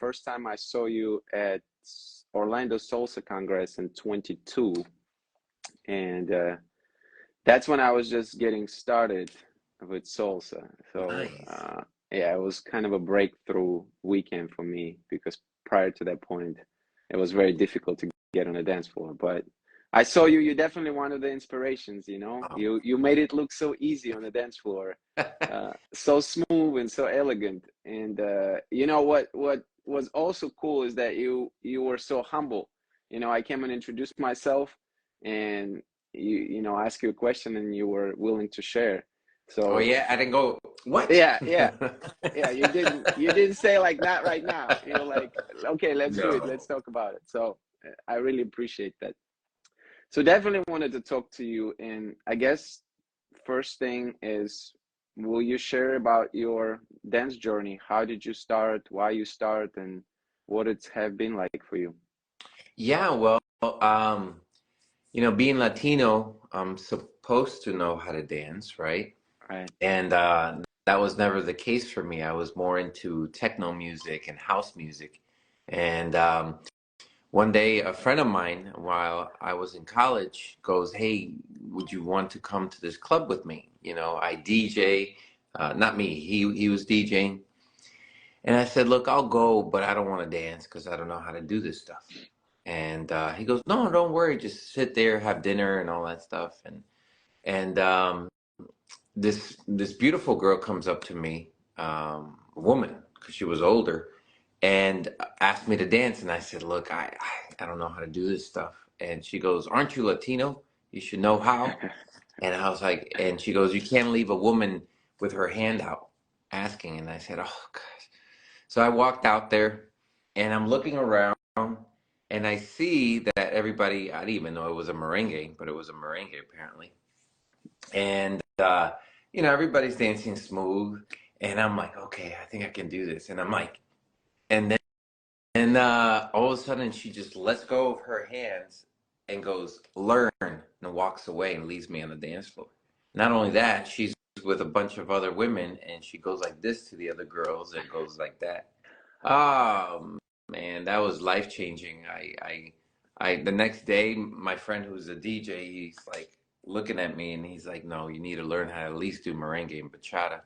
first time I saw you at Orlando Salsa Congress in 22, and that's when I was just getting started with salsa. So Nice. yeah, it was kind of a breakthrough weekend for me because prior to that point, it was very difficult to get on a dance floor. But I saw you. You're definitely one of the inspirations. You know, Oh. you made it look so easy on the dance floor, so smooth and so elegant. And you know what was also cool is that you were so humble. You know, I came and introduced myself, and you know ask you a question, and you were willing to share. Oh So yeah, I didn't go. What? yeah, yeah, yeah. You didn't say like not right now. You're like, okay, let's do it. Let's No. talk about it. So I really appreciate that. So definitely wanted to talk to you, and I guess first thing is, will you share about your dance journey? How did you start? Why you start, and what it's have been like for you? Yeah, well, being Latino, I'm supposed to know how to dance, right? Right. And that was never the case for me. I was more into techno music and house music. And one day, a friend of mine, while I was in college, goes, "Hey, would you want to come to this club with me? I DJ, not me. He was DJing." And I said, "Look, I'll go, but I don't want to dance because I don't know how to do this stuff." And he goes, "No, don't worry. Just sit there, have dinner, and all that stuff." And this beautiful girl comes up to me, a woman, because she was older, and asked me to dance. And I said, "Look, I don't know how to do this stuff." And she goes, "Aren't you Latino? You should know how." And I was like, and she goes, "You can't leave a woman with her hand out asking." And I said, "Oh gosh." So I walked out there, and I'm looking around, and I see that everybody, I didn't even know it was a merengue, but it was a merengue apparently. And everybody's dancing smooth, and I'm like, okay, I think I can do this. And I'm like, and then and all of a sudden she just lets go of her hands and goes, "Learn," and walks away and leaves me on the dance floor. Not only that, she's with a bunch of other women, and she goes like this to the other girls and goes like that. Oh man, that was life changing. The next day, my friend who's a DJ, he's like looking at me and he's like, "No, you need to learn how to at least do merengue and bachata."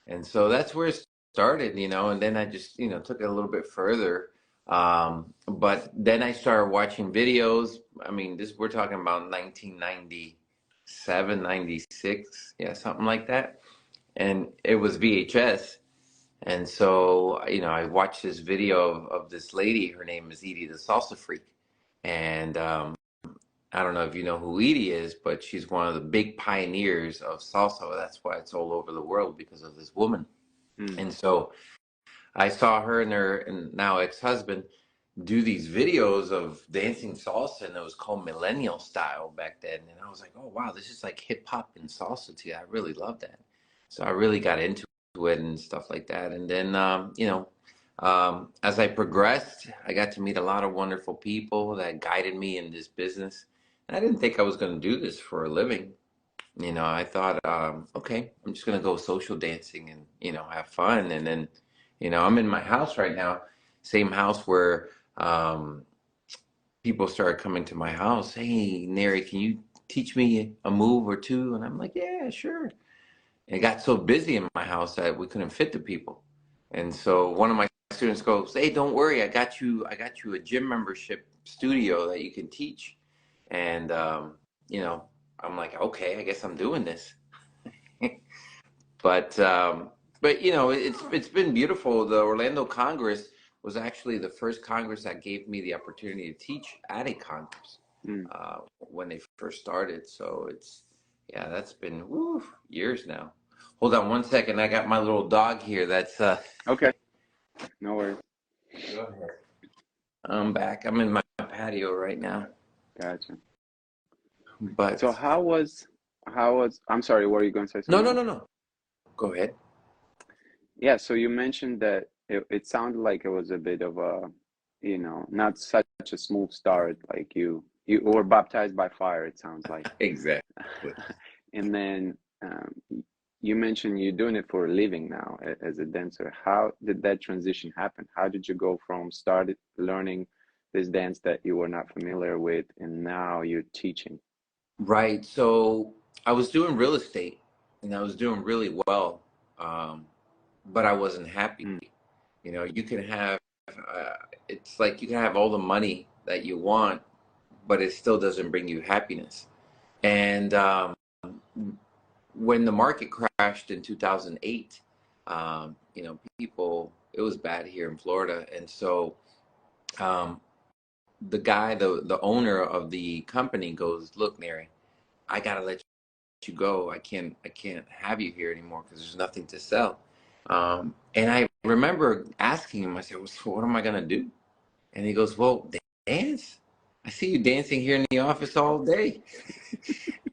And so that's where it started, and then I just, took it a little bit further. But then I started watching videos. I mean, we're talking about 1997, 96, yeah, something like that. And it was VHS. And so, I watched this video of this lady. Her name is Edie the Salsa Freak. And I don't know if you know who Edie is, but she's one of the big pioneers of salsa. That's why it's all over the world, because of this woman. Mm. And so I saw her and her and now ex-husband do these videos of dancing salsa, and it was called millennial style back then. And I was like, oh wow, this is like hip hop and salsa too. I really love that. So I really got into it and stuff like that. And then as I progressed, I got to meet a lot of wonderful people that guided me in this business. And I didn't think I was going to do this for a living. I thought, okay, I'm just going to go social dancing and, have fun. And then, I'm in my house right now, same house where um, people started coming to my house. "Hey, Nery, can you teach me a move or two?" And I'm like, "Yeah, sure." And it got so busy in my house that we couldn't fit the people. And so one of my students goes, "Hey, don't worry, I got you a gym membership studio that you can teach." And you know, I'm like, "Okay, I guess I'm doing this." But it's been beautiful. The Orlando Congress was actually the first Congress that gave me the opportunity to teach at a Congress Mm. when they first started. So yeah, that's been years now. Hold on one second. I got my little dog here. That's Okay, no worries. Go ahead. I'm back. I'm in my patio right now. Gotcha. So But how was I'm sorry, were you going to say no, something no, no, else? no. Go ahead. Yeah, so you mentioned that it sounded like it was a bit of a, not such a smooth start, like you were baptized by fire, it sounds like. Exactly. And then um, you mentioned you're doing it for a living now as a dancer. How did that transition happen? How did you go from started learning this dance that you were not familiar with, and now you're teaching? Right. So I was doing real estate and I was doing really well, um, but I wasn't happy. Mm, You know, you can have, uh, it's like you can have all the money that you want, but it still doesn't bring you happiness. And when the market crashed in 2008, you know, people, it was bad here in Florida. And so um, the guy, the owner of the company goes, look, Nery, I gotta let you go. I can't have you here anymore because there's nothing to sell. And I remember asking him, I said, well, so what am I gonna do? And he goes, well, dance. I see you dancing here in the office all day.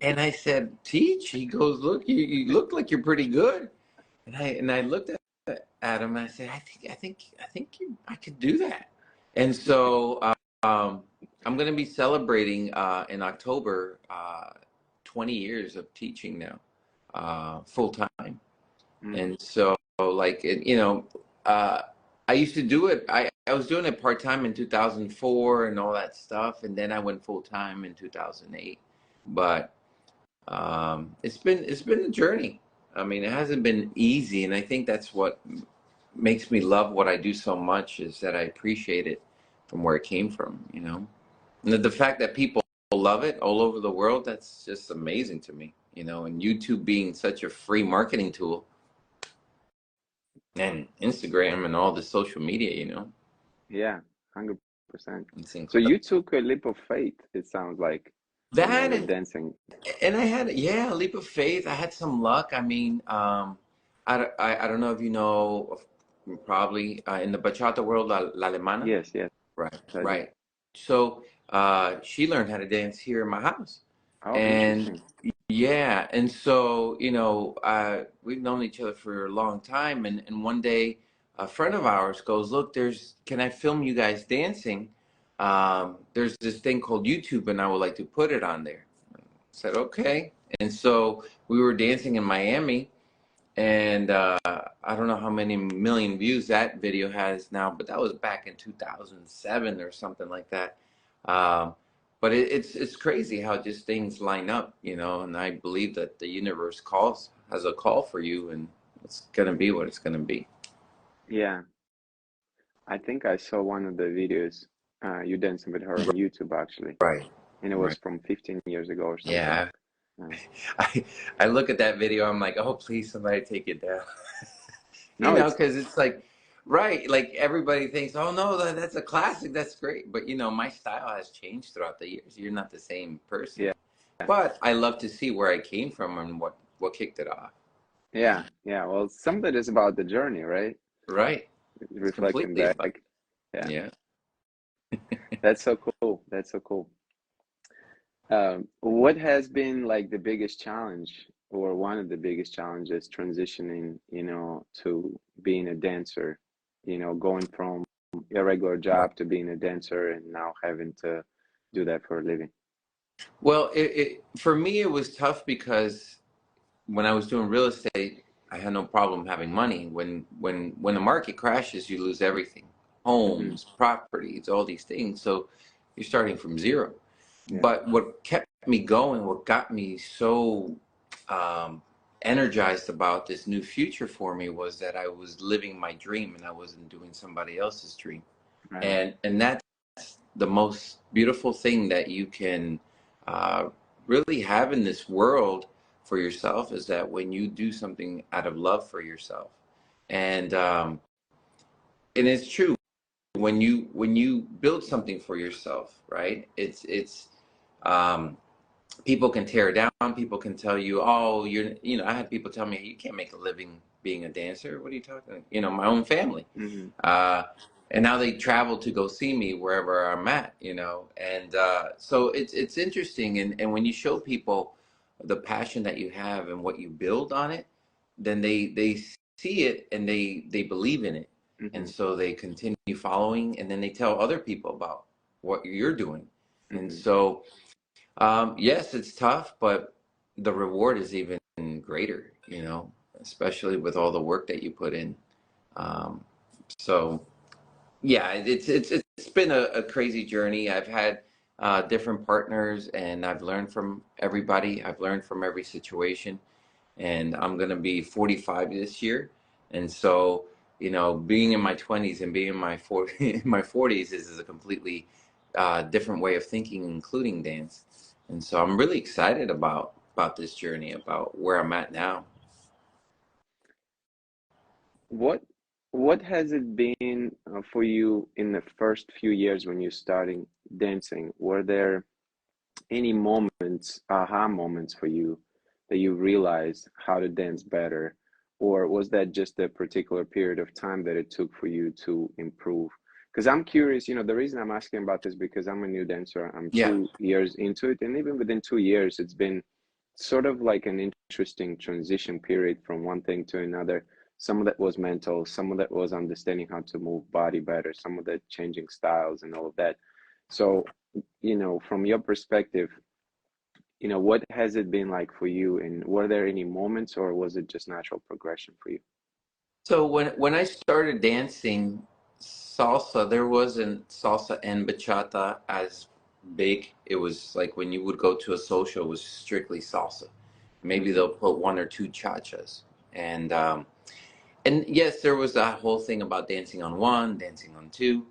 And I said, teach. He goes, look, you look like you're pretty good. And I looked at him and I said, I could do that. And so I'm going to be celebrating in October 20 years of teaching now, full time. mm, And so, like, you know, uh, I used to do it. I was doing it part time in 2004 and all that stuff, and then I went full time in 2008. But it's been a journey. I mean, it hasn't been easy, and I think that's what makes me love what I do so much is that I appreciate it from where it came from. You know, and the fact that people love it all over the world, that's just amazing to me. You know, and YouTube being such a free marketing tool and Instagram and all the social media, you know, yeah, 100%. it's So incredible. you took a leap of faith, it sounds like, with That dancing. and I had, yeah, a leap of faith. I had some luck. I mean, I don't know if you know, probably in the bachata world, La Alemana. Yes, yes, Right, I do. right. So she learned how to dance here in my house, Oh, and interesting. yeah, and so you know, we've known each other for a long time, and one day a friend of ours goes, "Look, can I film you guys dancing? There's this thing called YouTube, and I would like to put it on there." I said, "Okay," and so we were dancing in Miami, and I don't know how many million views that video has now, but that was back in 2007 or something like that. Um, but it's crazy how just things line up, you know. And I believe that the universe has a call for you, and it's gonna be what it's gonna be. Yeah, I think I saw one of the videos, you dancing with her on YouTube actually, Right, and it was right. from 15 years ago or something. Yeah, Uh, I I look at that video, I'm like, oh, please, somebody take it down. You no, know, it's because it's like, right, like everybody thinks, oh no, that's a classic, that's great. But you know, my style has changed throughout the years. You're not the same person. yeah, But I love to see where I came from and what kicked it off. yeah, yeah. Well, some of it is about the journey, right? Right. It's Reflecting completely about, back. Yeah, yeah. that's so cool. That's so cool. What has been like the biggest challenge or one of the biggest challenges transitioning, to being a dancer, going from a regular Right. job to being a dancer and now having to do that for a living? Well, for me it was tough because when I was doing real estate, I had no problem having money. When the market crashes, you lose everything. Hmm. Homes, properties, all these things. So you're starting from zero. Yeah, But what kept me going, what got me so um, energized about this new future for me was that I was living my dream and I wasn't doing somebody else's dream. right. And that's the most beautiful thing that you can uh, really have in this world for yourself is that when you do something out of love for yourself, and um, and it's true when you build something for yourself, right? It's um, people can tear it down. People can tell you, oh, I had people tell me, you can't make a living being a dancer. What are you talking? You know, my own family. Hmm. Uh, and now they travel to go see me wherever I'm at, you know. And so it's interesting. And when you show people the passion that you have and what you build on it, then they see it and they believe in it. And Hmm. so they continue following and then they tell other people about what you're doing. And Hmm. so yes, it's tough, but the reward is even greater, you know. especially with all the work that you put in. Um, so yeah, it's been a crazy journey. I've had different partners, and I've learned from everybody. I've learned from every situation, and I'm gonna be 45 this year, and so being in my 20s and being in my 40 in my 40s is a completely different way of thinking, including dance. And so I'm really excited about this journey, about where I'm at now. What what has it been for you in the first few years when you starting dancing? Were there any moments, aha moments for you that you realized how to dance better? Or was that just a particular period of time that it took for you to improve? Because I'm curious, the reason I'm asking about this because I'm a new dancer. I'm Yeah. 2 years into it, and even within 2 years, it's been sort of like an interesting transition period from one thing to another. Some of that was mental, some of that was understanding how to move body better, some of that changing styles and all of that. So, from your perspective, what has it been like for you, and were there any moments, or was it just natural progression for you? So when I started dancing salsa, there wasn't salsa and bachata as big. It was like when you would go to a social, it was strictly salsa. Maybe Hmm. they'll put one or two chachas, and yes, there was that whole thing about dancing on one, dancing on two.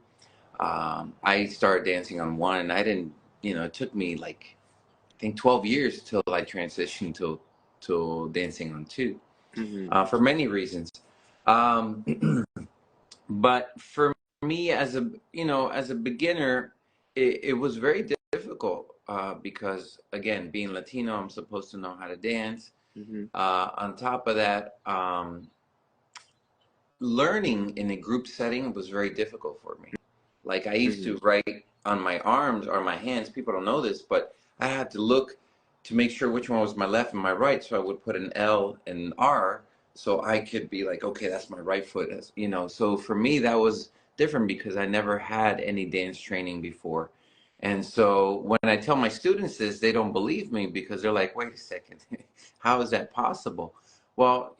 I started dancing on one, and I didn't. It took me like I think 12 years till I transitioned to dancing on two, Hmm. for many reasons. Um, But for me, as a beginner, it was very difficult because, again, being Latino, I'm supposed to know how to dance. Hmm. On top of that, learning in a group setting was very difficult for me. Like I used Hmm. to write on my arms or my hands. People don't know this, but I had to look to make sure which one was my left and my right. So I would put an L and an R so I could be like, okay, that's my right foot. So for me, that was different because I never had any dance training before. And so when I tell my students this, they don't believe me because they're like, wait a second, how is that possible? Well,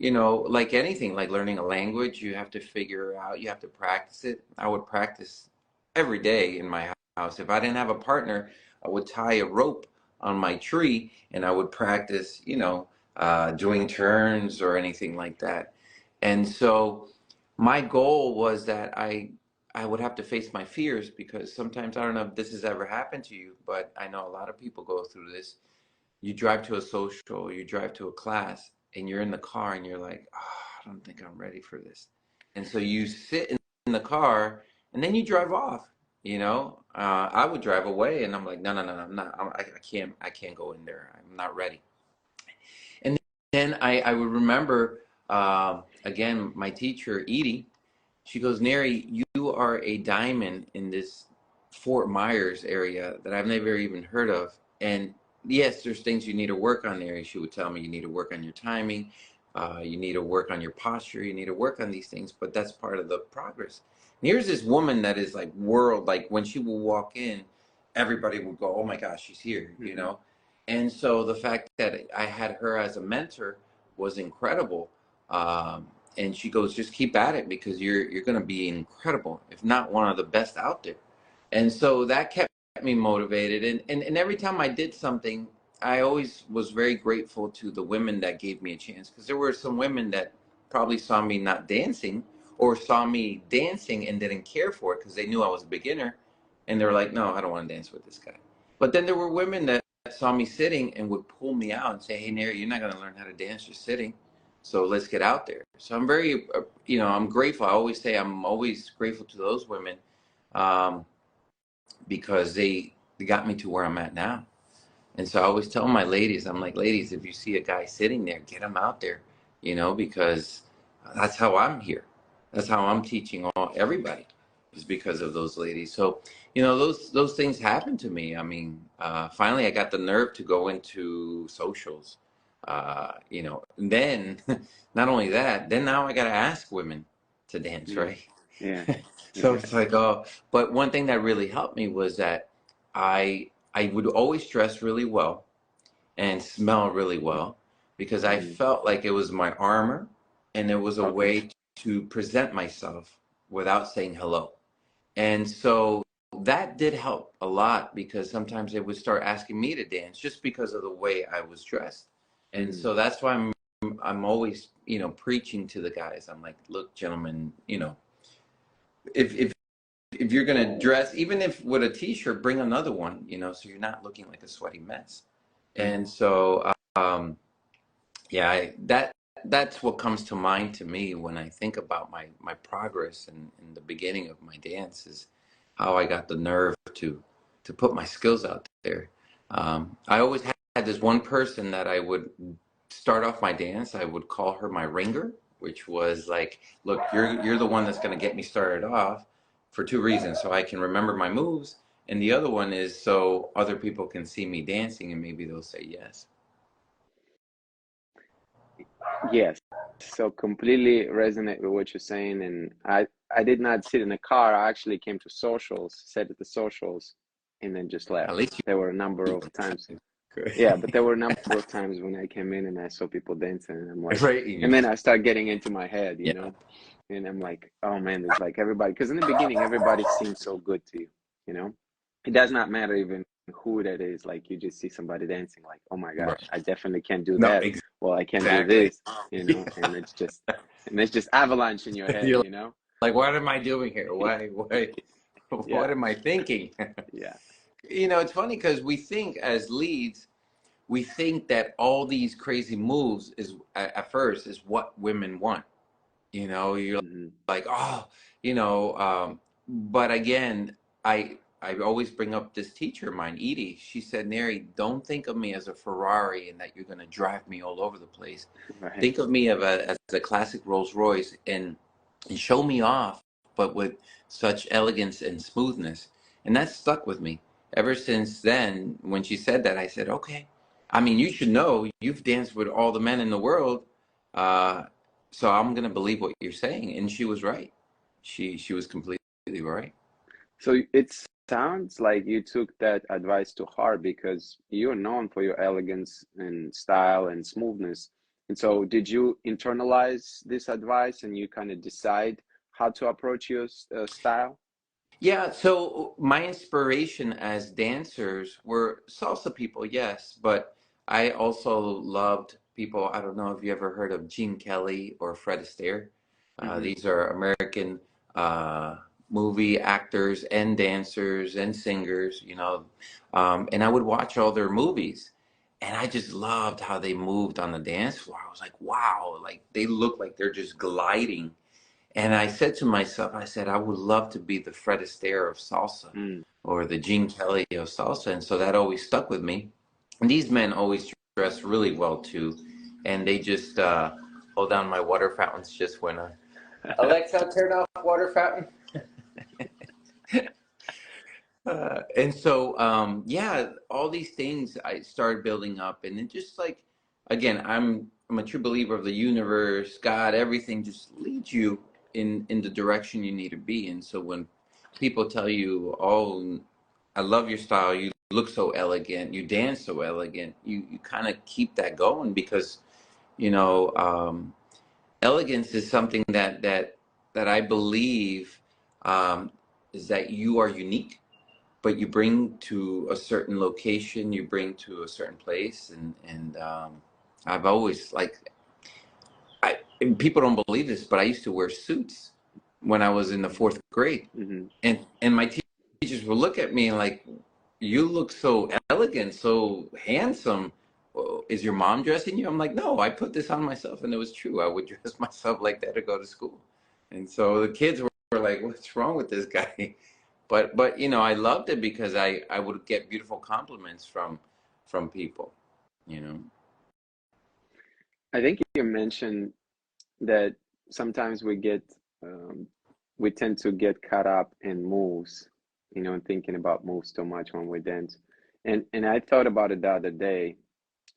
like anything, like learning a language, you have to figure out, you have to practice it. I would practice every day in my house. If I didn't have a partner, I would tie a rope on my tree and I would practice, doing turns or anything like that. And so my goal was that I would have to face my fears because sometimes I don't know if this has ever happened to you, but I know a lot of people go through this. You drive to a social, you drive to a class, and you're in the car and you're like, oh, I don't think I'm ready for this. And so you sit in the car and then you drive off. I would drive away and I'm like, no, no, no, no, I'm not, I can't go in there. I'm not ready. And then I would remember, again, my teacher, Edie, she goes, Nery, you are a diamond in this Fort Myers area that I've never even heard of. And yes, there's things you need to work on there. She would tell me you need to work on your timing, you need to work on your posture, you need to work on these things, but that's part of the progress. And here's this woman that is like world, like when she will walk in, everybody would go, oh my gosh, she's here. Hmm. And so the fact that I had her as a mentor was incredible. And she goes, just keep at it because you're going to be incredible, if not one of the best out there. And so that kept me motivated. And every time I did something, I always was very grateful to the women that gave me a chance because there were some women that probably saw me not dancing or saw me dancing and didn't care for it because they knew I was a beginner. And they were like, no, I don't want to dance with this guy. But then there were women that saw me sitting and would pull me out and say, hey, Neri, you're not going to learn how to dance just sitting. So let's get out there. So I'm very, I'm grateful. I always say I'm always grateful to those women um, because they got me to where I'm at now. And so I always tell my ladies, I'm like, ladies, if you see a guy sitting there, get him out there, because that's how I'm here. That's how I'm teaching everybody is because of those ladies. So, those things happened to me. I mean, finally I got the nerve to go into socials, and then not only that, then now I got to ask women to dance, Yeah. right? Yeah. So Yeah. it's like, oh, but one thing that really helped me was that I would always dress really well and smell really well because I Hmm. felt like it was my armor. and it was a Okay. way to present myself without saying hello. And so that did help a lot because sometimes they would start asking me to dance just because of the way I was dressed. And Mm. so that's why I'm always, you know, preaching to the guys. I'm like, look, gentlemen, you know, if you're gonna dress, even if with a t-shirt, bring another one, you know, so you're not looking like a sweaty mess. Mm. And so yeah, that's what comes to mind to me when I think about my progress in the beginning of my dance is how I got the nerve to put my skills out there. I always had this one person that I would start off my dance. I would call her my ringer, which was like, look, you're the one that's going to get me started off for two reasons, so I can remember my moves, and the other one is so other people can see me dancing and maybe they'll say yes. Yes. So completely resonate with what you're saying. And I did not sit in a car. I actually came to socials, sat at the socials, and then just left. At least There were a number you of times. good. Yeah, but there were a number of times when I came in and I saw people dancing, and I'm like, Right. and then I start getting into my head, you Yeah. know, and I'm like, oh man, there's like everybody, because in the beginning, everybody seems so good to you, you know. It does not matter even who that is. Like you just see somebody dancing, like, oh my gosh, Right. I definitely can't do No, that. Well, I can do exactly. this, you know, Yeah. and it's just avalanche in your head, You're you know. like, what am I doing here? Yeah, What am I thinking? yeah. You know, it's funny because we think as leads, we think that all these crazy moves is at first is what women want. You know, you're Hmm. like, oh, you know, but again, I always bring up this teacher of mine, Edie. She said, Nery, don't think of me as a Ferrari and that you're going to drive me all over the place. Right. Think of me as a classic Rolls Royce and show me off, but with such elegance and smoothness. And that stuck with me. Ever since then, when she said that, I said, okay. I mean, you should know you've danced with all the men in the world. Uh, so I'm gonna believe what you're saying, and she was right. She was completely right. So it sounds like you took that advice to heart because you're known for your elegance and style and smoothness. And so, did you internalize this advice and you kind of decide how to approach your style? Yeah. So my inspiration as dancers were salsa people, yes, but I also loved people. I don't know if you ever heard of Gene Kelly or Fred Astaire. Hmm. These are American uh, movie actors and dancers and singers, you know, and I would watch all their movies. And I just loved how they moved on the dance floor. I was like, wow, like they look like they're just gliding. And I said to myself, I said, I would love to be the Fred Astaire of salsa Mm. or the Gene Kelly of salsa. And so that always stuck with me. And these men always dress really well too. And they just, hold on, my water fountains just went on. Alexa, turn off water fountain. And so, yeah, all these things I started building up, and it just like, again, I'm a true believer of the universe, God, everything just leads you in the direction you need to be. And so when people tell you, "Oh, I love your style. You look so elegant. You dance so elegant," you kind of keep that going because you know, elegance is something that I believe um, is that you are unique but you bring to a certain location, you bring to a certain place, and I've always like and people don't believe this, but I used to wear suits when I was in the fourth grade, Hmm. and my teachers would look at me and like, you look so elegant, so handsome. Is your mom dressing you? I'm like, no, I put this on myself, and it was true. I would dress myself like that to go to school, and so the kids were like, what's wrong with this guy? But you know, I loved it because I would get beautiful compliments from people, you know. I think you mentioned that sometimes um, we tend to get caught up in moves, you know, and thinking about moves too much when we dance. And I thought about it the other day,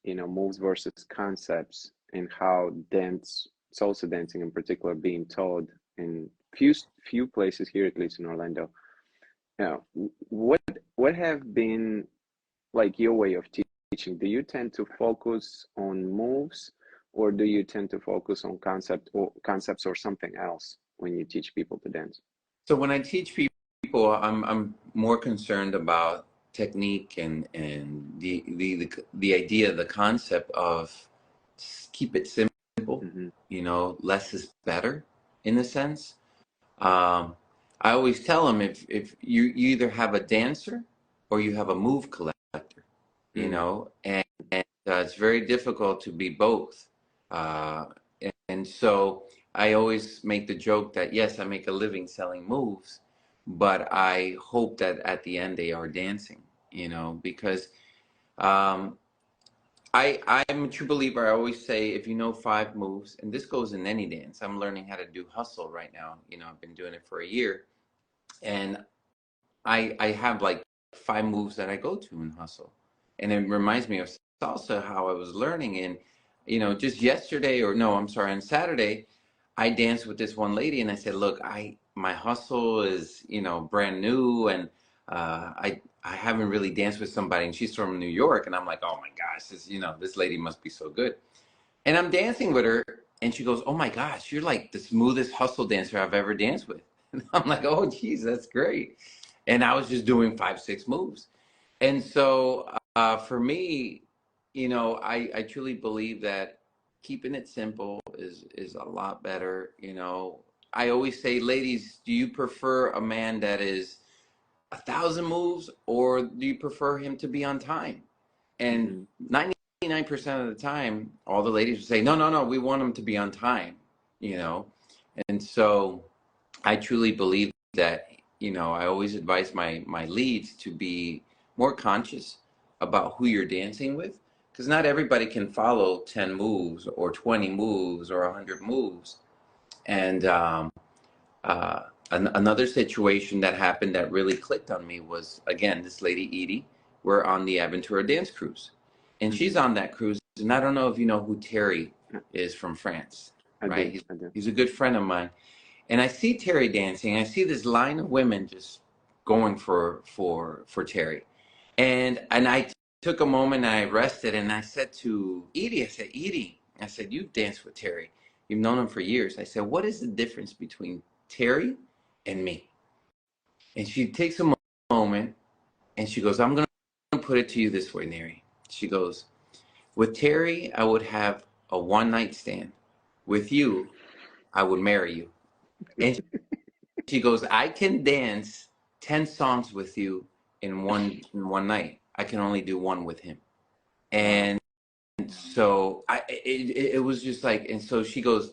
you know, moves versus concepts and how dance, salsa dancing in particular, being taught in few places here, at least in Orlando. Now, what have been like your way of teaching? Do you tend to focus on moves, or do you tend to focus on concepts or something else when you teach people to dance? So when I teach people, I'm more concerned about technique and the idea, the concept of keep it simple. Mm-hmm. You know, less is better in a sense. Um, I always tell them if you either have a dancer or you have a move collector, you Mm-hmm. know, and it's very difficult to be both. Uh, and so I always make the joke that yes, I make a living selling moves, but I hope that at the end they are dancing, you know, because um, I'm a true believer. I always say if you know 5 moves, and this goes in any dance. I'm learning how to do hustle right now. You know, I've been doing it for a year, and I have like 5 moves that I go to in hustle, and it reminds me of salsa how I was learning. And you know, just yesterday, or no, I'm sorry, on Saturday, I danced with this one lady, and I said, "Look, my hustle is brand new, and I haven't really danced with somebody, and she's from New York, and I'm like, oh my gosh, this lady must be so good." And I'm dancing with her, and she goes, "Oh my gosh, you're like the smoothest hustle dancer I've ever danced with." And I'm like, "Oh geez, that's great." And I was just doing 5, 6 moves. And so for me, I truly believe that keeping it simple is a lot better. I always say, ladies, do you prefer a man that is 1,000 moves, or do you prefer him to be on time? And Mm-hmm. 99% of the time, all the ladies would say, no, no, no, we want him to be on time, you know? And so I truly believe that, I always advise my leads to be more conscious about who you're dancing with, because not everybody can follow 10 moves or 20 moves or 100 moves. And uh, another situation that happened that really clicked on me was, again, this lady, Edie, we're on the Aventura Dance Cruise. And she's Mm-hmm. on that cruise. And I don't know if you know who Terry is from France, I right? do. I do. He's a good friend of mine. And I see Terry dancing. I see this line of women just going for Terry. And I took a moment and I rested and I said to Edie, I said, Edie, I said, you've danced with Terry. You've known him for years. I said, what is the difference between Terry and me? And she takes a moment and she goes, I'm going to put it to you this way, Nery. She goes, with Terry, I would have a one night stand. With you, I would marry you. And she goes, I can dance 10 songs with you in one night. I can only do one with him. Wow. And so it was just like, and so she goes,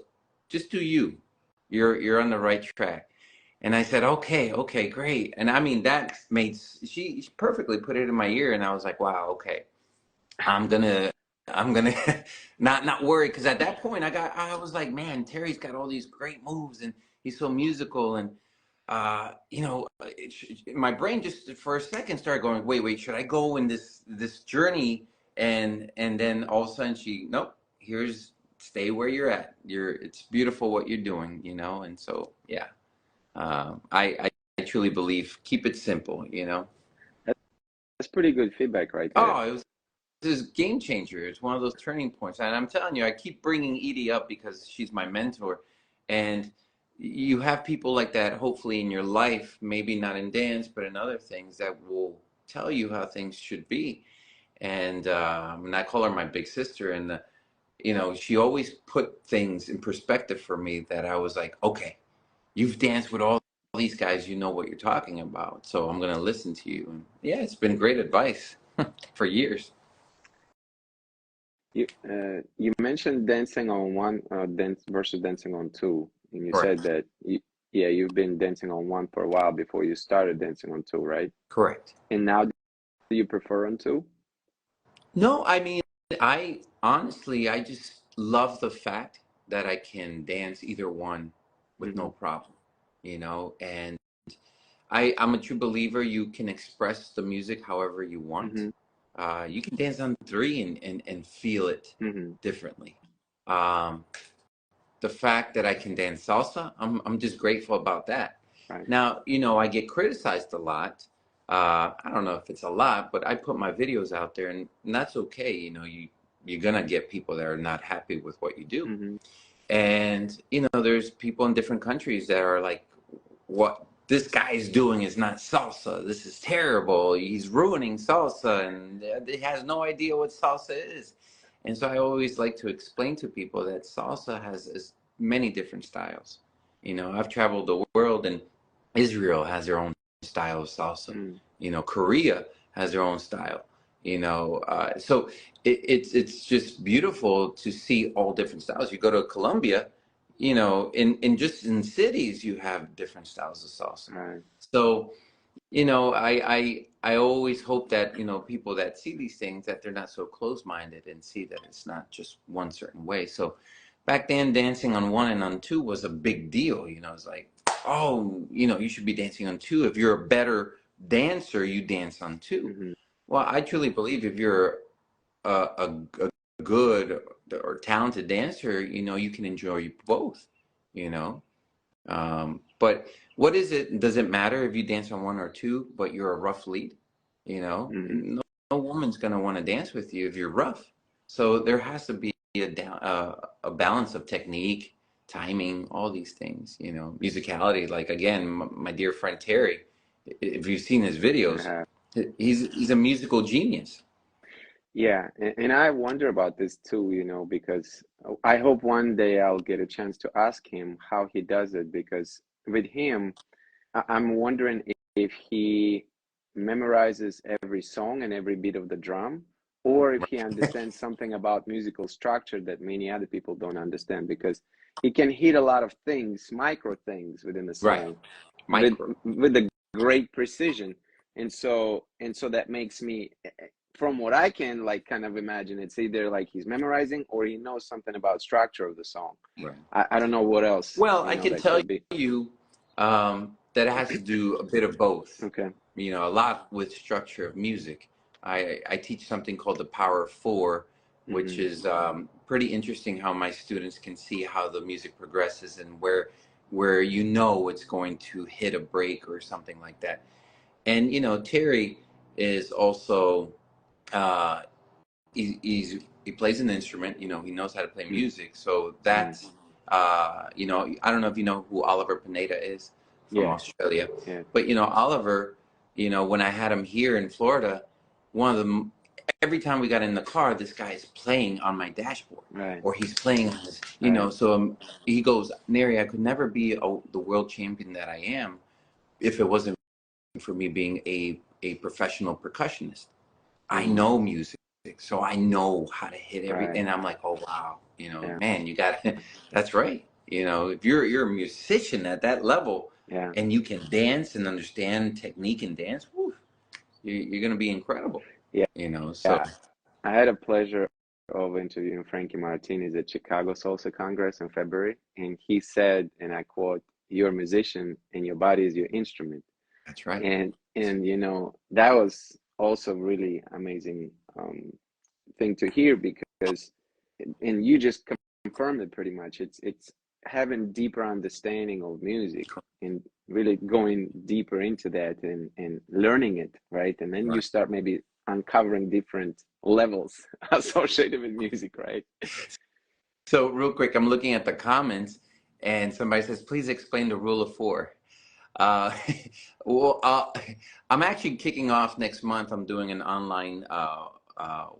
just do you. You're on the right track. And I said, okay, okay, great. And I mean, that made, she perfectly put it in my ear. And I was like, wow, okay, I'm gonna, I'm gonna not worry. Cause at that point I was like, man, Terry's got all these great moves and he's so musical. And, my brain just for a second started going, wait, should I go in this journey? And then all of a sudden nope, stay where you're at. It's beautiful what you're doing, And so, yeah. I truly believe keep it simple. That's pretty good feedback right there. Oh, it was this game changer. It's one of those turning points. And I'm telling you, I keep bringing Edie up because she's my mentor. And you have people like that, hopefully, in your life, maybe not in dance, but in other things that will tell you how things should be. And I call her my big sister. And, she always put things in perspective for me that I was like, okay, you've danced with all these guys, you know what you're talking about. So I'm going to listen to you. And yeah, it's been great advice for years. You mentioned dancing on one dance versus dancing on two, and you said Correct. that yeah, you've been dancing on one for a while before you started dancing on two, right? Correct. And now do you prefer on two? No, I mean, I honestly, I just love the fact that I can dance either one with Mm-hmm. no problem. And I'm a true believer you can express the music however you want. Mm-hmm. You can dance on three and feel it Mm-hmm. differently. Um, the fact that I can dance salsa, I'm just grateful about that. Right. Now, I get criticized a lot. I don't know if it's a lot, but I put my videos out there, and that's okay. you're gonna get people that are not happy with what you do. Mm-hmm. And you know, there's people in different countries that are like, what this guy's doing is not salsa. This is terrible. He's ruining salsa, and he has no idea what salsa is. And so I always like to explain to people that salsa has as many different styles. You know, I've traveled the world, and Israel has their own style of salsa. Mm. You know, Korea has their own style. You know, so it's just beautiful to see all different styles. You go to Colombia, you know, in just in cities, you have different styles of salsa. Right. So, you know, I always hope that, you know, people that see these things, that they're not so close-minded and see that it's not just one certain way. So back then, dancing on one and on two was a big deal. You know, it's like, oh, you know, you should be dancing on two. If you're a better dancer, you dance on two. Mm-hmm. Well, I truly believe if you're a good or talented dancer, you know, you can enjoy both, you know. But what is it? Does it matter if you dance on one or two, but you're a rough lead? You know, Mm-hmm. no woman's gonna want to dance with you if you're rough. So there has to be a balance of technique, timing, all these things. You know, musicality. Like again, my dear friend Terry, if you've seen his videos, Uh, he's a musical genius. yeah, and I wonder about this too, you know, because I hope one day I'll get a chance to ask him how he does it, because with him, I'm wondering if he memorizes every song and every beat of the drum, or if he understands something about musical structure that many other people don't understand, because he can hit a lot of things, micro things within the Right. song with Micro. with a great precision. And so that makes me, from what I can like kind of imagine, it's either like he's memorizing or he knows something about structure of the song. Right. I don't know what else, Well, you I know, can that tell could be. you that it has to do a bit of both. Okay. You know, a lot with structure of music. I teach something called the Power of Four, which Mm-hmm. is pretty interesting how my students can see how the music progresses and where you know it's going to hit a break or something like that. And you know, Terry is also uh, he plays an instrument. You know, he knows how to play music. So Mm-hmm. that's you know, I don't know if you know who Oliver Pineda is from Yeah. Australia, Yeah. but you know, Oliver, you know, when I had him here in Florida, one of them, every time we got in the car, this guy is playing on my dashboard, Right. or he's playing on his, you Right. know. So he goes, Nery, I could never be the world champion that I am if it wasn't for me being a professional percussionist. I Mm-hmm. know music, so I know how to hit Right. everything. I'm like, oh wow, you know, Yeah. man, you got that's right. You know, if you're a musician at that level Yeah. and you can dance and understand technique and dance, whew, you're gonna be incredible. Yeah. You know, so Yeah. I had a pleasure of interviewing Frankie Martinez at Chicago Salsa Congress in February, and he said, and I quote, "You're a musician, and your body is your instrument." that's right. And you know, that was also really amazing thing to hear, because, and you just confirmed it pretty much. It's having deeper understanding of music and really going deeper into that and learning it, right? And then you Right. start maybe uncovering different levels associated with music, right? So real quick, I'm looking at the comments, and somebody says, "Please explain the rule of four." Uh, well, I'm actually kicking off next month. I'm doing an online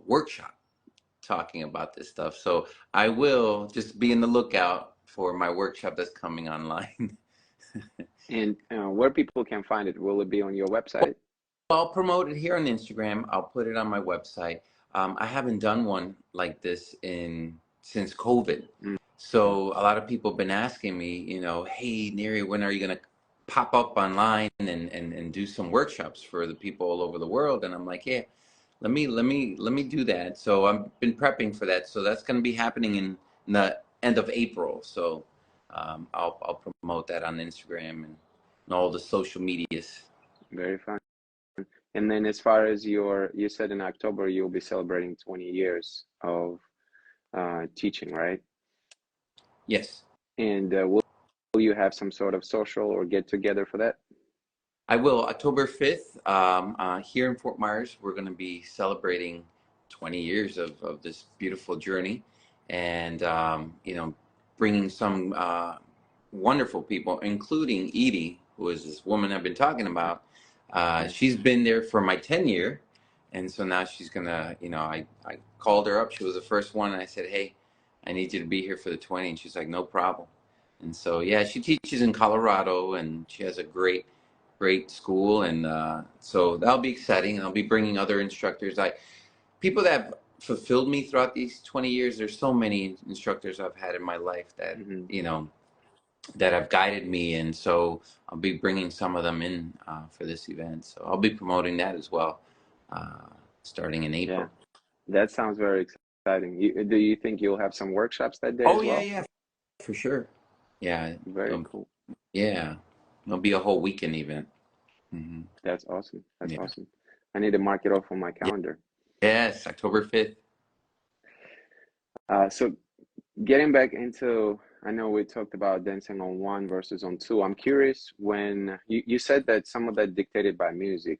workshop talking about this stuff. So I will just be in the lookout for my workshop that's coming online. And where people can find it, will it be on your website? I'll promote it here on Instagram. I'll put it on my website. I haven't done one like this in since COVID. Mm. So a lot of people have been asking me, you know, hey, Nery, when are you going to pop up online and do some workshops for the people all over the world? And I'm like, yeah, let me do that. So I've been prepping for that. So that's going to be happening in the end of April. So I'll promote that on Instagram and all the social medias. Very fun. And then as far as you said in October you'll be celebrating 20 years of teaching, right? Yes. And will you have some sort of social or get together for that? I will. October 5th, here in Fort Myers, we're going to be celebrating 20 years of this beautiful journey, and you know, bringing some wonderful people, including Edie, who is this woman I've been talking about. Yeah. She's been there for my 10 year, and so now she's gonna, you know, I called her up. She was the first one, and I said, hey, I need you to be here for the 20, and she's like, no problem. And so yeah, she teaches in Colorado, and she has a great school, and so that'll be exciting. And I'll be bringing other instructors. People that have fulfilled me throughout these 20 years. There's so many instructors I've had in my life that, Mm-hmm. you know, that have guided me, and so I'll be bringing some of them in for this event. So I'll be promoting that as well, uh, starting in Yeah, April. that sounds very exciting. Do you think you'll have some workshops that day Oh as yeah, well? yeah, for sure. Yeah, Very um, cool. yeah, it'll be a whole weekend event. Hmm. That's awesome. That's Yeah, awesome. I need to mark it off on my yeah, calendar. yes, October 5th. So getting back into, I know we talked about dancing on one versus on two. I'm curious when you said that some of that dictated by music.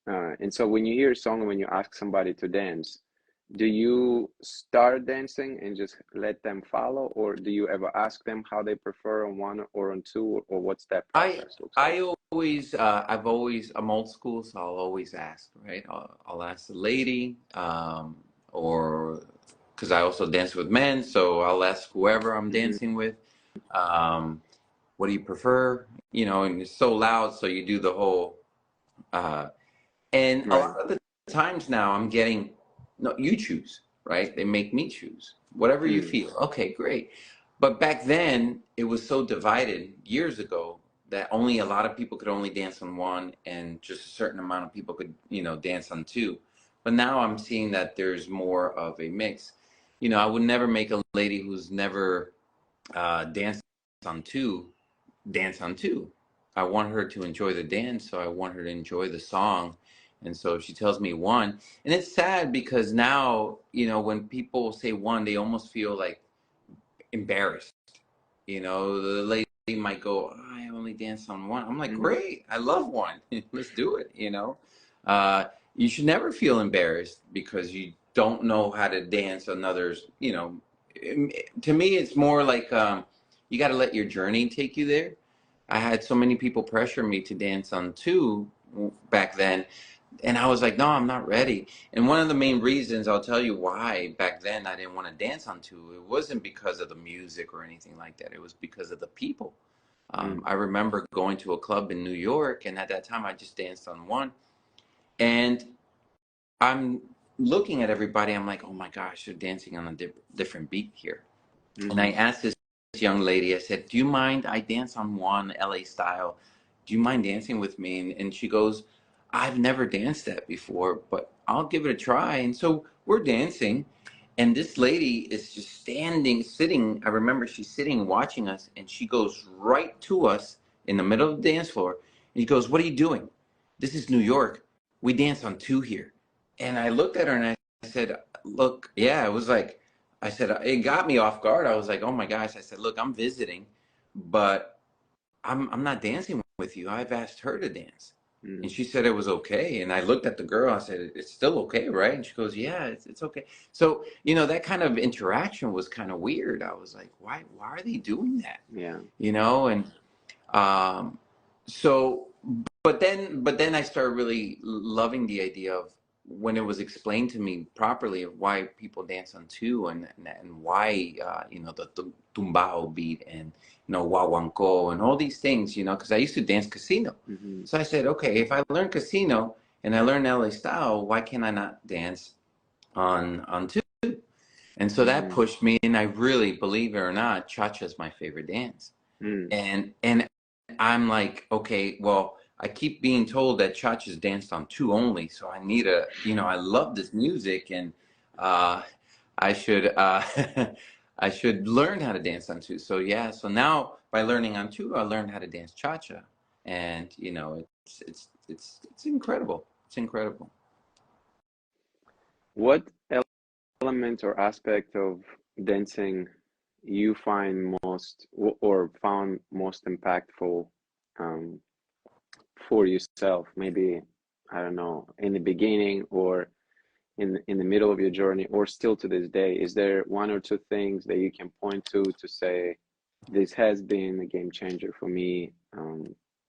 And so when you hear a song and when you ask somebody to dance, do you start dancing and just let them follow, or do you ever ask them how they prefer on one or on two, or what's that I process looks like? I always I'm old school, so I'll always ask, right? I'll ask the lady, or because I also dance with men, so I'll ask whoever I'm Hmm. dancing with, um, what do you prefer? You know, and it's so loud, so you do the whole. Uh, and a Right. lot of the times now, I'm getting, no, you choose, right? They make me choose whatever you Mm. feel. Okay, great. But back then, it was so divided years ago that only a lot of people could only dance on one, and just a certain amount of people could, you know, dance on two. But now I'm seeing that there's more of a mix. You know, I would never make a lady who's never danced on two dance on two. I want her to enjoy the dance, so I want her to enjoy the song. And so if she tells me one, and it's sad because now, you know, when people say one, they almost feel like embarrassed. You know, the lady might go, oh, I only dance on one. I'm like, Hmm. great, I love one. Let's do it, you know. Uh, you should never feel embarrassed because you don't know how to dance another's, you know. To me, it's more like you got to let your journey take you there. I had so many people pressure me to dance on two back then, and I was like, no, I'm not ready. And one of the main reasons, I'll tell you why back then I didn't want to dance on two, it wasn't because of the music or anything like that. It was because of the people. Mm. I remember going to a club in New York, and at that time I just danced on one. And I'm looking at everybody, I'm like, oh my gosh, they're dancing on a different beat here. And I Hmm. asked this young lady, I said, do you mind? I dance on one LA style. Do you mind dancing with me? And she goes, I've never danced that before, but I'll give it a try. And so we're dancing. And this lady is just standing, sitting. I remember she's sitting watching us, and she goes right to us in the middle of the dance floor. And she goes, what are you doing? This is New York. We dance on two here. And I looked at her and I said, look, yeah, it was like, I said, it got me off guard. I was like, oh my gosh. I said, look, I'm visiting, but I'm not dancing with you. I've asked her to dance. And Mm. she said it was okay. And I looked at the girl. I said, it's still okay, right? And she goes, yeah, it's okay. So, you know, that kind of interaction was kind of weird. I was like, why are they doing that? Yeah. You know, and um, so, but then I started really loving the idea of when it was explained to me properly of why people dance on two, and why you know, the tumbao beat, and you know, wawanko and all these things, you know, because I used to dance casino. Hmm. So I said, okay, if I learn casino and I learn LA style, why can I not dance on two? And so that Hmm. pushed me, and I really, believe it or not, cha-cha is my favorite dance. Mm. And I'm like, okay, well, I keep being told that cha-cha's danced on two only, so I need a, you know, I love this music, and uh, I should I should learn how to dance on two. So yeah, so now by learning on two, I learned how to dance cha-cha, and you know, it's incredible. It's incredible. What element or aspect of dancing you find most or found most impactful, um, for yourself? Maybe, I don't know, in the beginning, or in the middle of your journey, or still to this day? Is there one or two things that you can point to say this has been a game changer for me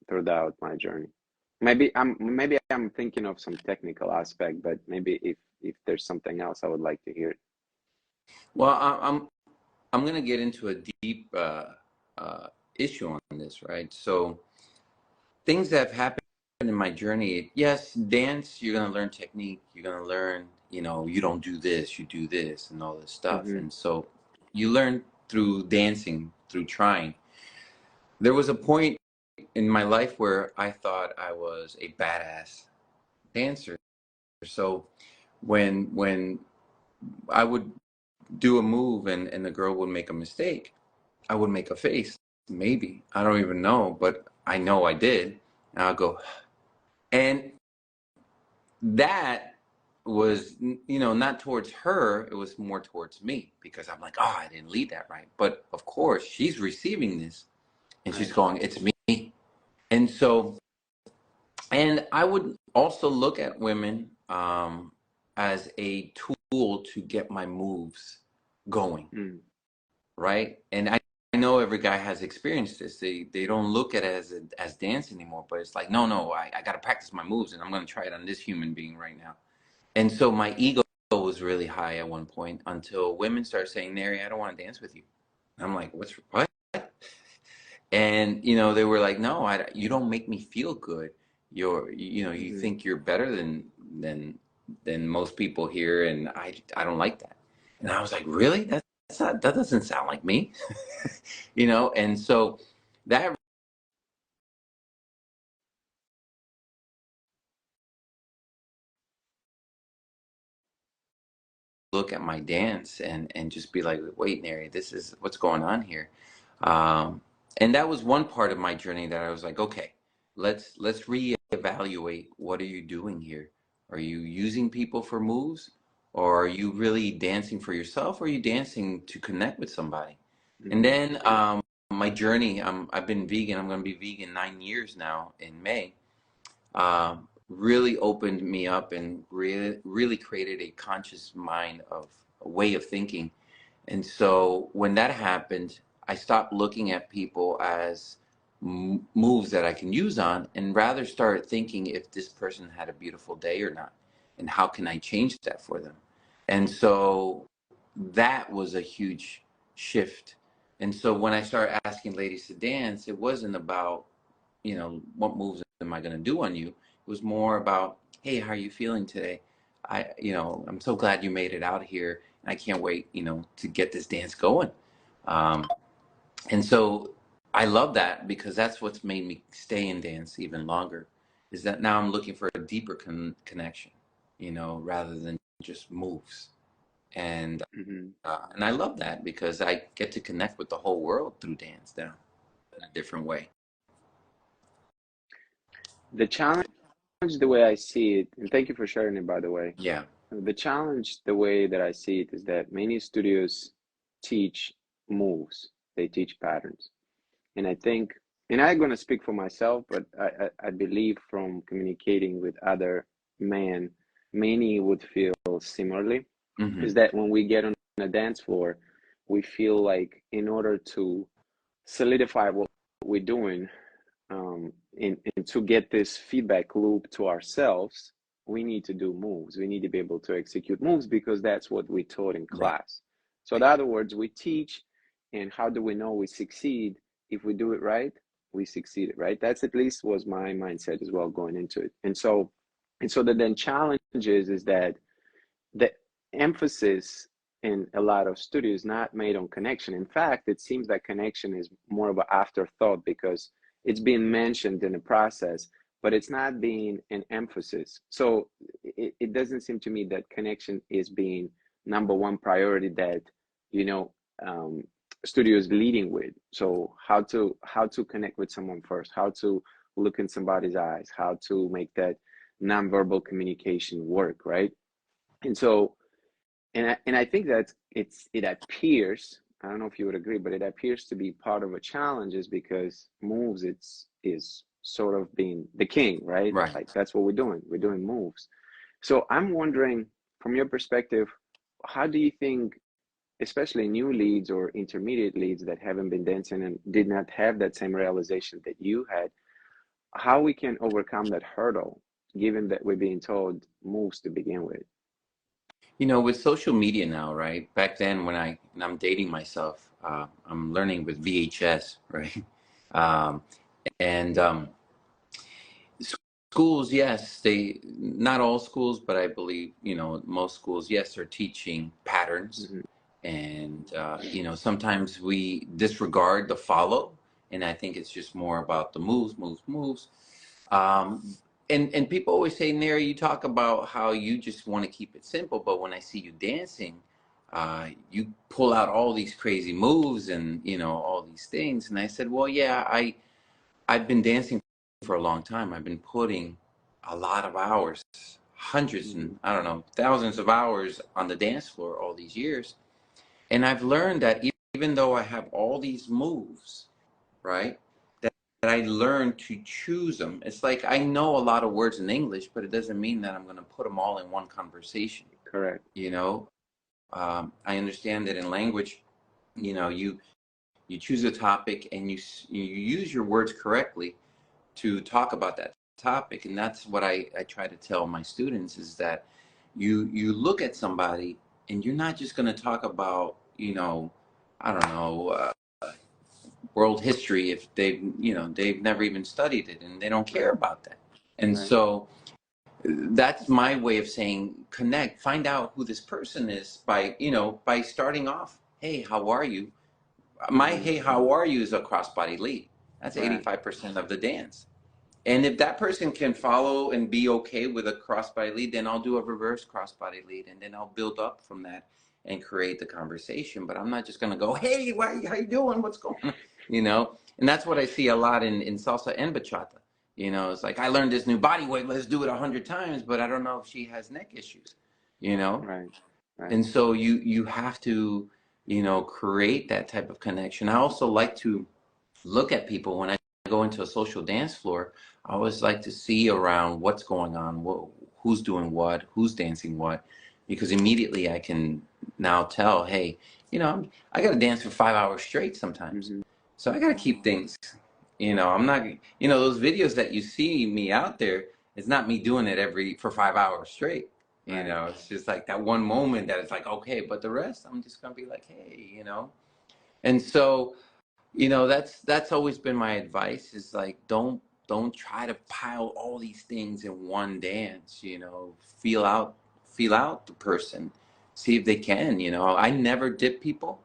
throughout my journey? Maybe I'm thinking of some technical aspect, but maybe if there's something else, I would like to hear it. Well, I'm going to get into a deep issue on this, right? So things that have happened in my journey, yes, dance, you're going to learn technique, you're going to learn, you don't do this, you do this, and all this stuff. Mm-hmm. And so you learn through dancing, through trying. There was a point in my life where I thought I was a badass dancer. So when I would do a move and the girl would make a mistake, I would make a face. Maybe. I don't even know, but I know I did. And I'll go, and that was, not towards her. It was more towards me because I'm like, oh, I didn't lead that right. But of course, she's receiving this and she's Right. going, it's me. And so, and I would also look at women as a tool to get my moves going, Mm. right? And I know every guy has experienced this. They don't look at it as dance anymore, but it's like, no, I got to practice my moves and I'm going to try it on this human being right now. And so my ego was really high at one point until women started saying, Nery, I don't want to dance with you. And I'm like, what? And, they were like, no, you don't make me feel good. You Mm-hmm. think you're better than most people here. And I don't like that. And I was like, really? That doesn't sound like me. And so that look at my dance and just be like, wait, Nery, this is what's going on here. Um, and that was one part of my journey that I was like, okay, let's reevaluate. What are you doing here? Are you using people for moves, or are you really dancing for yourself, or are you dancing to connect with somebody? And Mm-hmm. then my journey, I've been vegan. I'm going to be vegan 9 years now in May. Really opened me up and really created a conscious mind of a way of thinking. And so when that happened, I stopped looking at people as moves that I can use on, and rather started thinking if this person had a beautiful day or not, and how can I change that for them. And so that was a huge shift. And so when I started asking ladies to dance, it wasn't about, what moves am I going to do on you? It was more about, hey, how are you feeling today? I'm so glad you made it out here. I can't wait, to get this dance going. Um, and so I love that because that's what's made me stay in dance even longer, is that now I'm looking for a deeper connection, rather than just moves. And Mm-hmm. and I love that because I get to connect with the whole world through dance now in a different way. The challenge, the way I see it, and thank you for sharing it, by the way. Yeah. The challenge, the way that I see it, is that many studios teach moves, they teach patterns. And I think, and I'm going to speak for myself, but I believe from communicating with other men, many would feel similarly, Hmm. is that when we get on a dance floor, we feel like in order to solidify what we're doing, and to get this feedback loop to ourselves, we need to do moves. We need to be able to execute moves because that's what we taught in Right. class. So, in other words, we teach, and how do we know we succeed? If we do it right, we succeeded, right? That's at least was my mindset as well going into it. And so the then challenge is that the emphasis in a lot of studios not made on connection. In fact, it seems that connection is more of an afterthought because it's being mentioned in the process, but it's not being an emphasis. So it doesn't seem to me that connection is being number one priority that you know um, studios leading with. So how to connect with someone first, how to look in somebody's eyes, how to make that nonverbal communication work, right? And so, and I think that it appears, I don't know if you would agree, but it appears to be part of a challenge is because moves is sort of being the king, right? Right. Like that's what we're doing. We're doing moves. So I'm wondering from your perspective, how do you think, especially new leads or intermediate leads that haven't been dancing and did not have that same realization that you had, how we can overcome that hurdle, given that we're being told moves to begin with? You know, with social media now, right? Back then, when I'm dating myself, I'm learning with VHS, right? Um, and schools, yes, they not all schools, but I believe most schools, yes, are teaching patterns, Hmm. and sometimes we disregard the follow, and I think it's just more about the moves, moves, moves. Um, and people always say, Nery, you talk about how you just want to keep it simple, but when I see you dancing, you pull out all these crazy moves and all these things. And I said, well, yeah, I've been dancing for a long time. I've been putting a lot of hours, hundreds Hmm. and I don't know, thousands of hours on the dance floor all these years. And I've learned that even though I have all these moves, right? That I learned to choose them. It's like I know a lot of words in English, but it doesn't mean that I'm going to put them all in one conversation. Correct. You know, I understand that in language, you choose a topic and you use your words correctly to talk about that topic, and that's what I try to tell my students is that you look at somebody and you're not just going to talk about I don't know. World history if they've never even studied it and they don't care Right. about that. And Right. so that's my way of saying connect, find out who this person is by starting off, hey, how are you? My Hmm. hey, how are you is a crossbody lead. That's Right. 85% of the dance. And if that person can follow and be okay with a crossbody lead, then I'll do a reverse crossbody lead, and then I'll build up from that and create the conversation. But I'm not just going to go, hey, how you doing? What's going on? And that's what I see a lot in salsa and bachata. It's like I learned this new body weight. Let's do it 100 times, but I don't know if she has neck issues. You know, Right. Right. and so you have to create that type of connection. I also like to look at people when I go into a social dance floor. I always like to see around what's going on, who's doing what, who's dancing what, because immediately I can now tell, hey, I got to dance for 5 hours straight sometimes, Hmm. so I got to keep things. I'm not. Those videos that you see me out there, it's not me doing it for 5 hours straight. Right. It's just like that one moment that it's like okay, but the rest I'm just gonna be like, hey. And so that's always been my advice is like don't try to pile all these things in one dance. Feel out the person, see if they can. I never dip people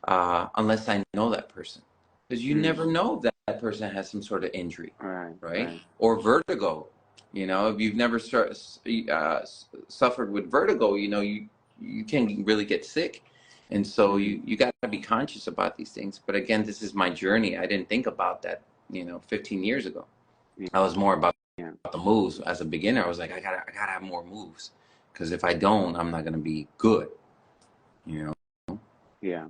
unless I know that person, because you Mm. never know that that person has some sort of injury, Right. right? Right. Or vertigo. If you've never suffered with vertigo, you can really get sick. And so Hmm. you got to be conscious about these things. But again, this is my journey. I didn't think about that, 15 years ago. I was more about Yeah. the moves. As a beginner, I was like, I gotta have more moves, because if I don't, I'm not gonna be good. You know. Yeah.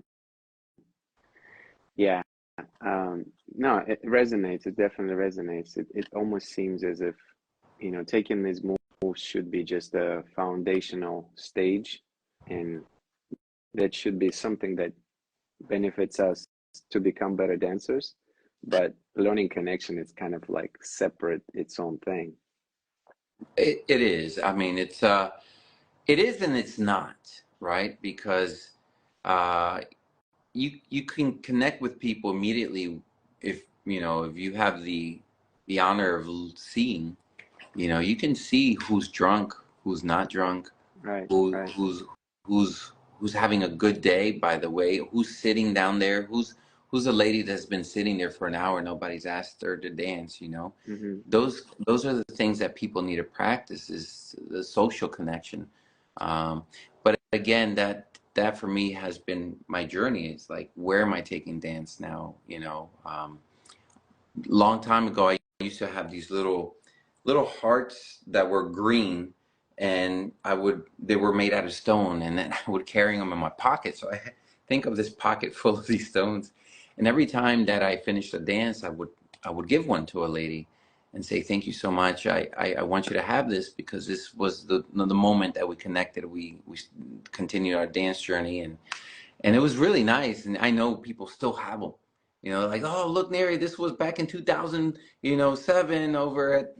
Yeah. No, it resonates. It definitely resonates. It almost seems as if, taking these moves should be just a foundational stage, and that should be something that benefits us to become better dancers. But learning connection is kind of like separate, its own thing. It is. I mean, it is and it's not, right? Because uh, you can connect with people immediately if you have the honor of seeing. You can see who's drunk, who's not drunk, Right. who Right. who's having a good day, by the way, who's sitting down there, who's a lady that's been sitting there for an hour, nobody's asked her to dance. Hmm. Those are the things that people need to practice, is the social connection. But again, that for me has been my journey. It's like, where am I taking dance now? Long time ago, I used to have these little hearts that were green, and they were made out of stone, and then I would carry them in my pocket. So I think of this pocket full of these stones, and every time that I finished a dance, I would give one to a lady, and say, thank you so much. I want you to have this because this was the moment that we connected. We continued our dance journey, and it was really nice. And I know people still have them, like, oh, look, Nery, this was back in 2007 over at,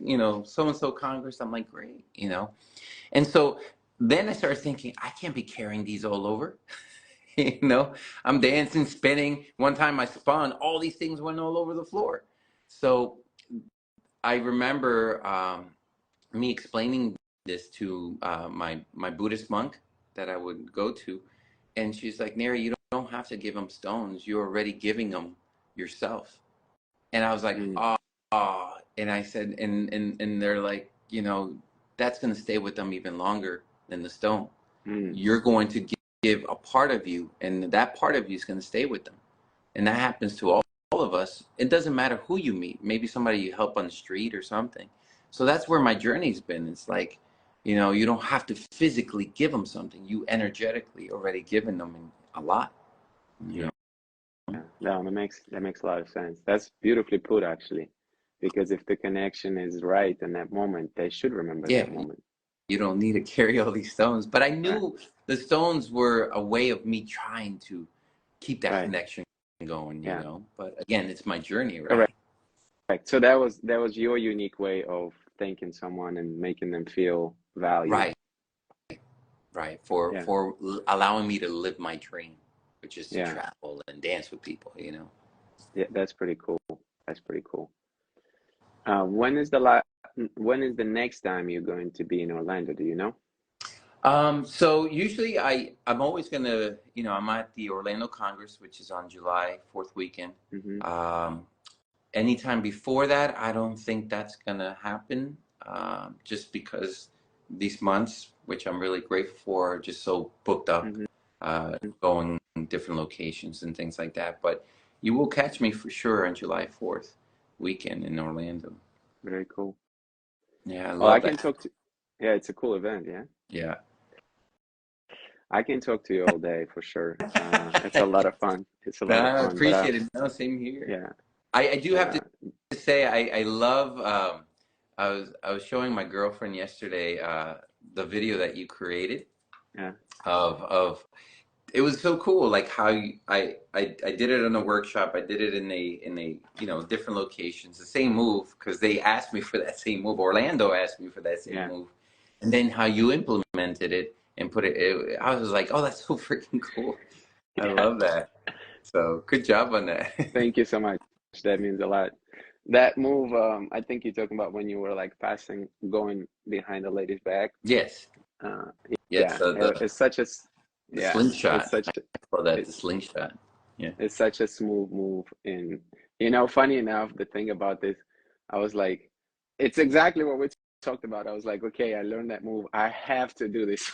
so-and-so Congress. I'm like, great, And so then I started thinking, I can't be carrying these all over. I'm dancing, spinning. One time I spun, all these things went all over the floor. So I remember me explaining this to my Buddhist monk that I would go to, and she's like, Nery, you don't have to give them stones. You're already giving them yourself. And I was like, oh. And I said, and they're like, that's going to stay with them even longer than the stone. You're going to give a part of you, and that part of you is going to stay with them. And that happens to all of us. It doesn't matter who you meet. Maybe somebody you help on the street or something. So that's where my journey's been. It's like, you don't have to physically give them something. You energetically already given them a lot. Yeah, no, that makes a lot of sense. That's beautifully put, actually, because if the connection is right in that moment, they should remember that moment. You don't need to carry all these stones. But I knew the stones were a way of me trying to keep that connection going, But again, it's my journey, right? Correct. So that was your unique way of thanking someone and making them feel valued. Right. For allowing me to live my dream, which is to travel and dance with people, Yeah, that's pretty cool. That's pretty cool. When is the next time you're going to be in Orlando? Do you know? So usually I'm always gonna, I'm at the Orlando Congress, which is on July 4th weekend. Anytime before that, I don't think that's gonna happen, just because these months, which I'm really grateful for, are just so booked up, going different locations and things like that. But you will catch me for sure on July 4th weekend in Orlando. Very cool. Yeah, I love that. Can talk to. Yeah, it's a cool event. Yeah. Yeah. I can talk to you all day for sure. It's a lot of fun. It's a lot of fun. I appreciate it. No, same here. Yeah. I do have to say I love. I was showing my girlfriend yesterday the video that you created. Yeah. Of it was so cool, like how I did it in a workshop. I did it in a different locations, the same move, because they asked me for that same move. Orlando asked me for that same move, and then how you implemented it and put it. I was like, oh, that's so freaking cool. I love that. So good job on that. Thank you so much. That means a lot. That move, I think you're talking about when you were like going behind the lady's back. Yes. Yeah. It's such a slingshot. It's such I call that the slingshot. Yeah. It's such a smooth move, and funny enough, the thing about this, I was like, it's exactly what we talked about. I was like, okay, I learned that move. I have to do this.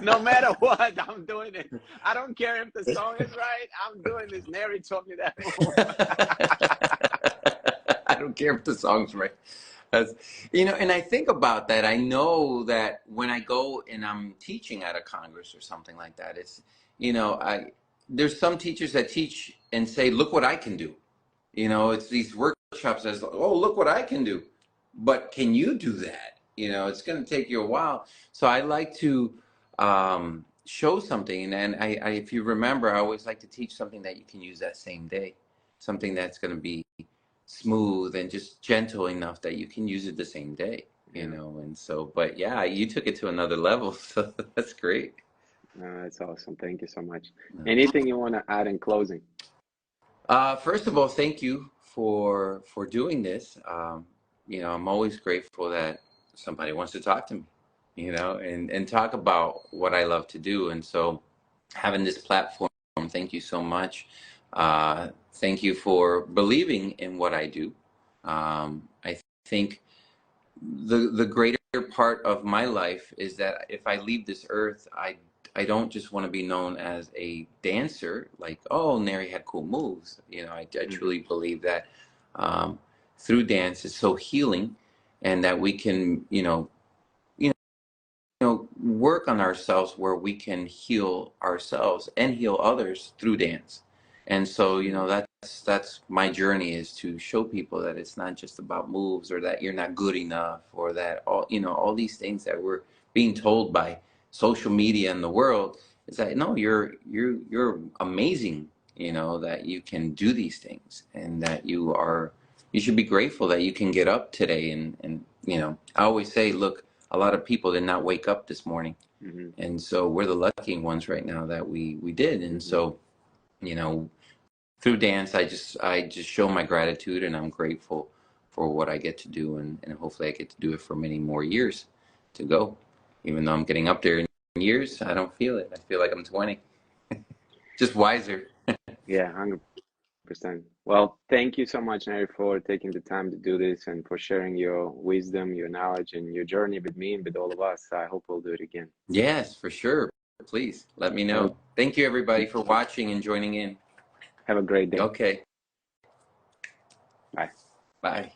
no matter what, I'm doing it. I don't care if the song is right. I'm doing this. Nery taught me that move. I don't care if the song's right. And I think about that. I know that when I go and I'm teaching at a Congress or something like that, it's, there's some teachers that teach and say, look what I can do. It's these workshops that's like, oh, look what I can do. But can you do that? It's going to take you a while. So I like to show something. And if you remember, I always like to teach something that you can use that same day, something that's going to be smooth and just gentle enough that you can use it the same day, and so, but yeah, you took it to another level. So that's great. That's awesome. Thank you so much. Anything you want to add in closing? First of all, thank you for doing this. I'm always grateful that somebody wants to talk to me, and talk about what I love to do. And so having this platform, thank you so much. Thank you for believing in what I do. I think the greater part of my life is that if I leave this earth, I don't just want to be known as a dancer, like, oh, Nery had cool moves. I truly believe that through dance is so healing, and that we can, work on ourselves where we can heal ourselves and heal others through dance. And so, that's that's my journey, is to show people that it's not just about moves, or that you're not good enough, or that all, you know, all these things that we're being told by social media and the world, is that no, you're amazing, you know, that you can do these things, and that you should be grateful that you can get up today. And you know, I always say, look, a lot of people did not wake up this morning, Hmm. and so we're the lucky ones right now that we did. And Hmm. so, you know, through dance, I just show my gratitude, and I'm grateful for what I get to do, and hopefully I get to do it for many more years to go. Even though I'm getting up there in years, I don't feel it. I feel like I'm 20, just wiser. Yeah, 100%. Well, thank you so much, Nery, for taking the time to do this and for sharing your wisdom, your knowledge, and your journey with me and with all of us. I hope we'll do it again. Yes, for sure. Please let me Have a know. Thank you, everybody, for watching and joining in. have a great day. Okay, Bye. bye.